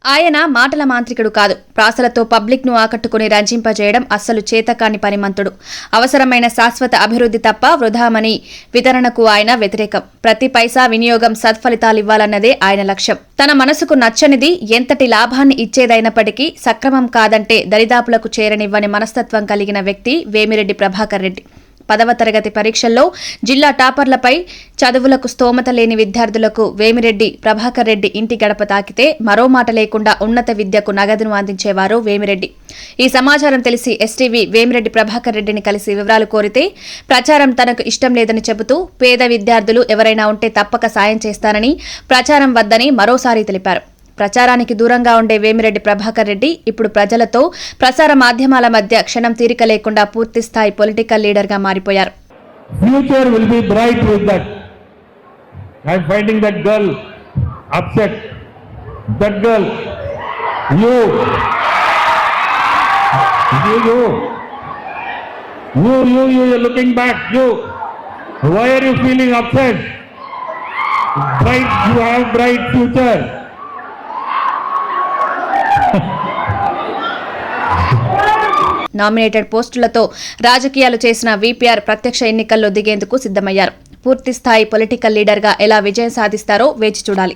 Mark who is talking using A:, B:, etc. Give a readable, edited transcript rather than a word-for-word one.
A: ఆయన మాటల మాంత్రికుడు కాదు. ప్రాసలతో పబ్లిక్ ను ఆకట్టుకుని రంజింపజేయడం అస్సలు చేతకాని పనిమంతుడు. అవసరమైన శాశ్వత అభివృద్ధి తప్ప వృధామని వితరణకు ఆయన వ్యతిరేకం. ప్రతి పైసా వినియోగం సత్ఫలితాలివ్వాలన్నదే ఆయన లక్ష్యం. తన మనసుకు నచ్చనిది ఎంతటి లాభాన్ని ఇచ్చేదైనప్పటికీ సక్రమం కాదంటే దరిదాపులకు చేరనివ్వని మనస్తత్వం కలిగిన వ్యక్తి వేమిరెడ్డి ప్రభాకర్ రెడ్డి. 10వ తరగతి పరీక్షల్లో జిల్లా టాపర్లపై చదువులకు స్తోమత లేని విద్యార్థులకు వేమిరెడ్డి ప్రభాకర్ రెడ్డి ఇంటి గడప తాకితే మరో మాట లేకుండా ఉన్నత విద్యకు నగదును అందించేవారు వేమిరెడ్డి. ఈ సమాచారం తెలిసి ఎస్టీవీ వేమిరెడ్డి ప్రభాకర్ రెడ్డిని కలిసి వివరాలు కోరితే ప్రచారం తనకు ఇష్టం లేదని చెబుతూ పేద విద్యార్థులు ఎవరైనా ఉంటే తప్పక సాయం చేస్తానని, ప్రచారం వద్దని మరోసారి తెలిపారు. ప్రచారానికి దూరంగా ఉండే వేమిరెడ్డి ప్రభాకర్ రెడ్డి ఇప్పుడు ప్రజలతో ప్రసార మాధ్యమాల మధ్య క్షణం తీరిక లేకుండా పూర్తి స్థాయి పొలిటికల్ లీడర్ గా మారిపోయారు.
B: Future will be bright with that. I'm finding that girl upset. That girl, you're looking back. Why are you feeling upset? Bright, you have bright future.
A: నామినేటెడ్ పోస్టులతో రాజకీయాలు చేసిన వీపీఆర్ ప్రత్యక్ష ఎన్నికల్లో దిగేందుకు సిద్దమయ్యారు. పూర్తి స్థాయి పొలిటికల్ లీడర్గా ఎలా విజయం సాధిస్తారో వేచి చూడాలి.